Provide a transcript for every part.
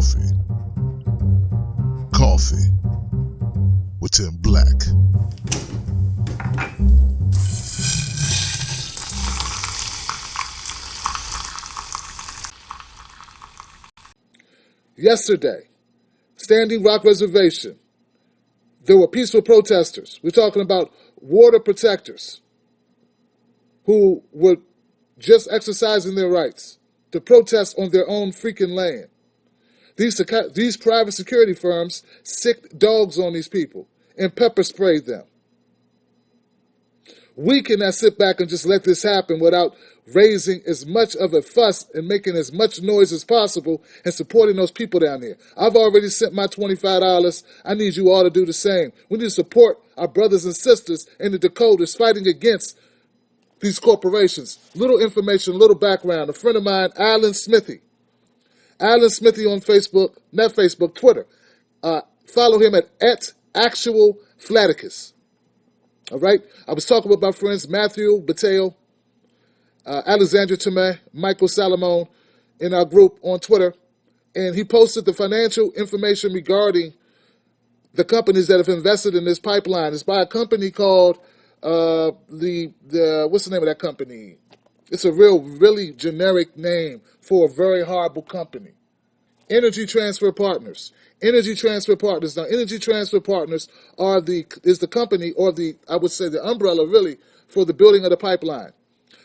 Coffee. Coffee with Tim Black. Yesterday, Standing Rock Reservation, there were peaceful protesters. We're talking about water protectors who were just exercising their rights to protest on their own freaking land. These private security firms sicked dogs on these people and pepper sprayed them. We cannot sit back and just let this happen without raising as much of a fuss and making as much noise as possible and supporting those people down there. I've already sent my $25. I need you all to do the same. We need to support our brothers and sisters in the Dakotas fighting against these corporations. Little information, little background. A friend of mine, Alan Smithy on Facebook, not Facebook, Twitter. Follow him at Actual Flaticus. All right? I was talking with my friends Matthew Bateo, Alexandra Tomei, Michael Salomon in our group on Twitter, and he posted the financial information regarding the companies that have invested in this pipeline. It's by a company called what's the name of that company? It's a really generic name for a very horrible company. Energy Transfer Partners. Energy Transfer Partners. Now, Energy Transfer Partners is the company, or I would say the umbrella really, for the building of the pipeline.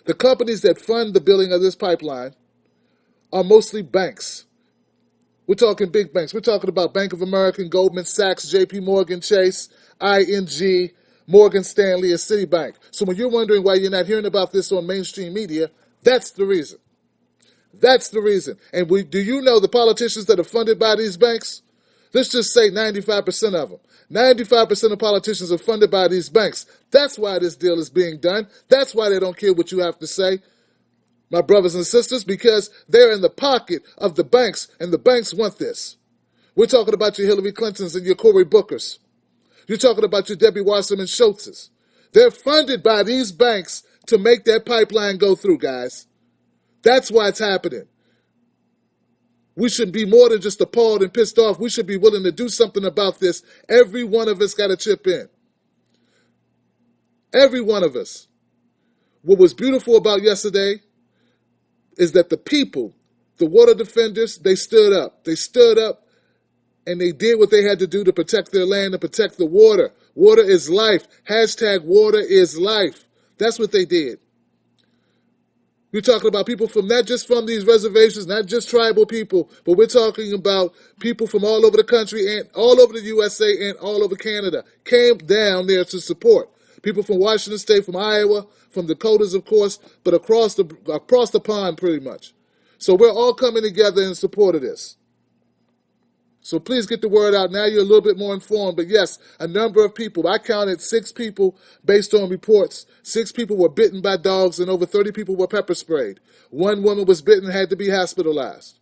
The companies that fund the building of this pipeline are mostly banks. We're talking big banks. We're talking about Bank of America, Goldman Sachs, JP Morgan Chase, ING, Morgan Stanley, and Citibank. So when you're wondering why you're not hearing about this on mainstream media, that's the reason. That's the reason. And do you know the politicians that are funded by these banks? Let's just say 95% of them. 95% of politicians are funded by these banks. That's why this deal is being done. That's why they don't care what you have to say, my brothers and sisters, because they're in the pocket of the banks, and the banks want this. We're talking about your Hillary Clintons and your Cory Bookers. You're talking about your Debbie Wasserman Schultzes. They're funded by these banks to make that pipeline go through, guys. That's why it's happening. We should be more than just appalled and pissed off. We should be willing to do something about this. Every one of us got to chip in. Every one of us. What was beautiful about yesterday is that the people, the water defenders, they stood up. They stood up and they did what they had to do to protect their land and protect the water. Water is life. Hashtag water is life. That's what they did. We're talking about people from not just from these reservations, not just tribal people, but we're talking about people from all over the country and all over the USA and all over Canada came down there to support. People from Washington State, from Iowa, from Dakotas, of course, but across the pond pretty much. So we're all coming together in support of this. So please get the word out. Now you're a little bit more informed. But yes, a number of people. I counted 6 people based on reports. 6 people were bitten by dogs and over 30 people were pepper sprayed. 1 woman was bitten and had to be hospitalized.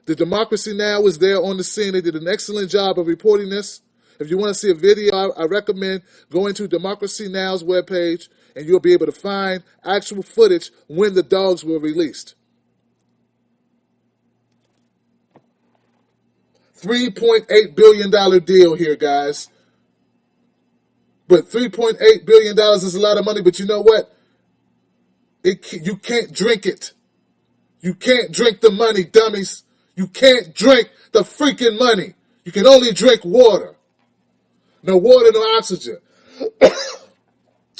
The Democracy Now! Was there on the scene. They did an excellent job of reporting this. If you want to see a video, I recommend going to Democracy Now!'s webpage and you'll be able to find actual footage when the dogs were released. $3.8 billion deal here, guys. But $3.8 billion is a lot of money, but you know what? You can't drink it. You can't drink the money, dummies. You can't drink the freaking money. You can only drink water. No water, no oxygen.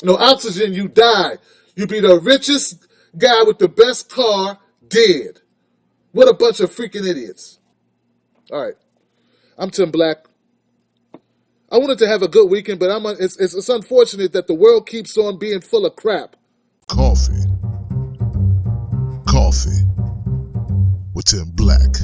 No oxygen, you die. You be the richest guy with the best car, dead. What a bunch of freaking idiots. All right. I'm Tim Black. I wanted to have a good weekend, but it's unfortunate that the world keeps on being full of crap. Coffee. Coffee with Tim Black.